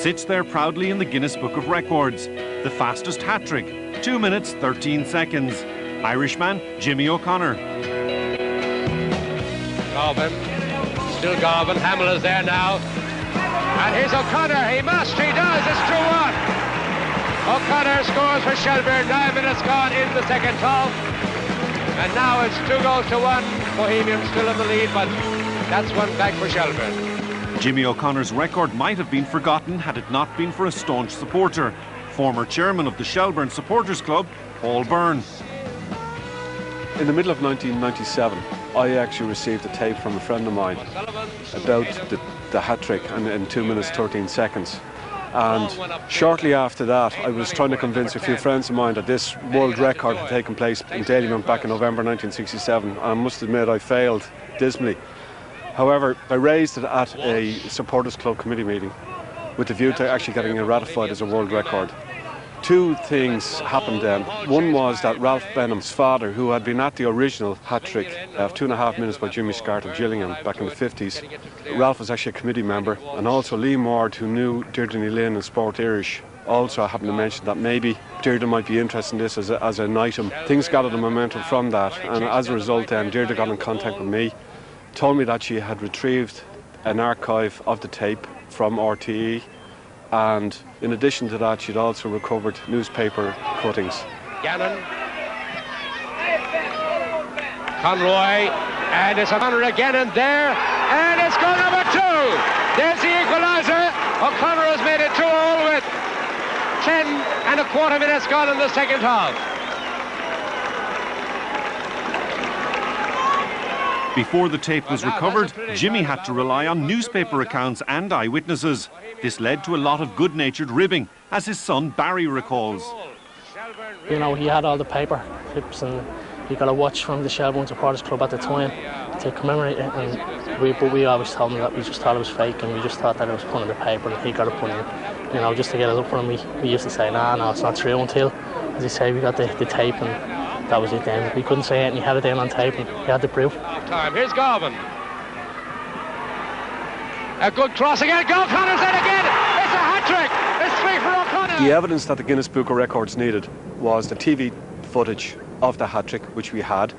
sits there proudly in the Guinness Book of Records. The fastest hat-trick, 2 minutes 13 seconds. Irishman Jimmy O'Connor. Garvin, still Garvin, Hamill is there now. And here's O'Connor, he does, it's 2-1. O'Connor scores for Shelbourne, 9 minutes gone in the second half. And now it's 2-1. Bohemians still in the lead, but that's one back for Shelbourne. Jimmy O'Connor's record might have been forgotten had it not been for a staunch supporter, former chairman of the Shelbourne Supporters Club, Paul Byrne. In the middle of 1997, I actually received a tape from a friend of mine about the hat-trick in 2 minutes 13 seconds. And shortly after that, I was trying to convince a few friends of mine that this world record had taken place in Dalymount back in November 1967. And I must admit I failed dismally. However, I raised it at a supporters club committee meeting with the view to actually getting it ratified as a world record. Two things happened then. One was that Ralph Benham's father, who had been at the original hat-trick of 2.5 minutes by Jimmy Scart of Gillingham back in the 50s, Ralph was actually a committee member, and also Lee Mord, who knew Deirdre Lynn and Sport Irish, also happened to mention that maybe Deirdre might be interested in this as an item. Things gathered a momentum from that, and as a result then Deirdre got in contact with me, told me that she had retrieved an archive of the tape from RTE, and in addition to that she'd also recovered newspaper cuttings. Gannon, Conroy, and it's O'Connor again in there, and it's goal number 2. There's the equaliser. O'Connor has made it 2-2 with 10.25 minutes gone in the second half. Before the tape was recovered, Jimmy had to rely on newspaper accounts and eyewitnesses. This led to a lot of good-natured ribbing, as his son Barry recalls. You know, he had all the paper clips and he got a watch from the Shelbourne Supporters Club at the time to commemorate it, and we always told him that we just thought it was fake and we just thought that it was put in the paper and he got it put in, you know, just to get it up for him. We used to say, no, it's not true, until, as you say, we got the tape, and that was it then. We couldn't say it, and he had it down on tape and he had the proof. Here's Garvin. A good cross again. O'Connor's in again. It's a hat-trick. It's 3 for O'Connor. The evidence that the Guinness Book of Records needed was the TV footage of the hat-trick, which we had.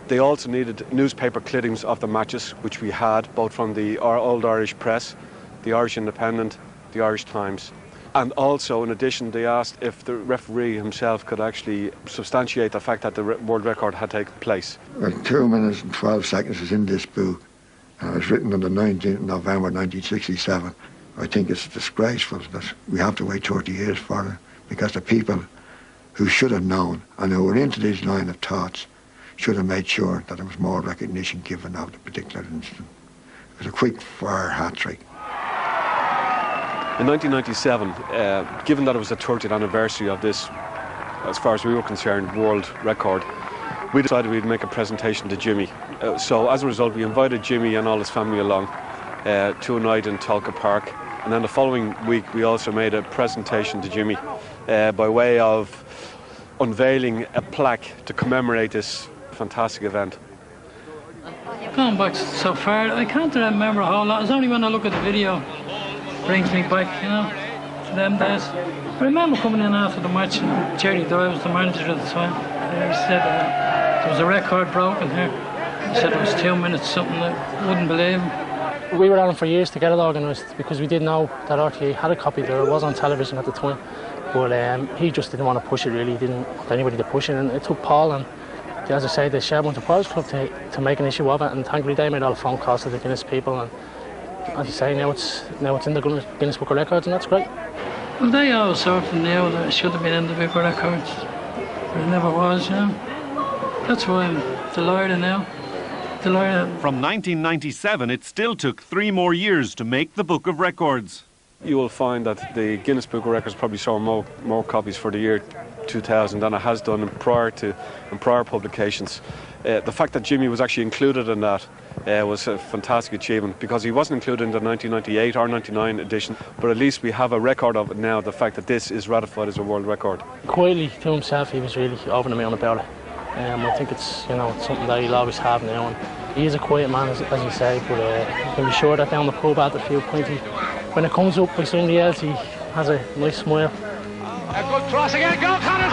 They also needed newspaper clippings of the matches, which we had, both from the Old Irish Press, the Irish Independent, the Irish Times. And also, in addition, they asked if the referee himself could actually substantiate the fact that the world record had taken place. Well, 2 minutes and 12 seconds is in this book, and it was written on the 19th of November 1967. I think it's disgraceful that we have to wait 30 years for it, because the people who should have known and who were into this line of thoughts should have made sure that there was more recognition given of the particular incident. It was a quick fire hat-trick. In 1997, given that it was the 30th anniversary of this, as far as we were concerned, world record, we decided we'd make a presentation to Jimmy. So as a result, we invited Jimmy and all his family along to a night in Dalymount Park. And then the following week, we also made a presentation to Jimmy by way of unveiling a plaque to commemorate this fantastic event. Going back so far, I can't remember a whole lot. It's only when I look at the video brings me back, you know, to them days. I remember coming in after the match, and Jerry Doyle was the manager at the time. He said there was a record broken here. He said it was 2 minutes something, I wouldn't believe him. We were on for years to get it organised, because we didn't know that RTE had a copy there. It was on television at the time, but he just didn't want to push it really. He didn't want anybody to push it, and it took Paul and, as I say, the Shelbourne Supporters Club to make an issue of it, and thankfully they made all the phone calls to the Guinness people, and as you say, now it's in the Guinness Book of Records, and that's great. Well, they always sort of knew that it should have been in the Book of Records, but it never was, you know. That's why I'm delighted now. Delighted. From 1997, it still took 3 more years to make the Book of Records. You will find that the Guinness Book of Records probably saw more copies for the year 2000 than it has done in prior publications. The fact that Jimmy was actually included in that was a fantastic achievement, because he wasn't included in the 1998 or 99 edition, but at least we have a record of it now, the fact that this is ratified as a world record. Quietly to himself, he was really over the moon about it. I think it's, you know, it's something that he'll always have now, and he is a quiet man, as you say, but you can be sure that down the pub after a few pointy when it comes up by somebody else, he has a nice smile. A good cross again, O'Connor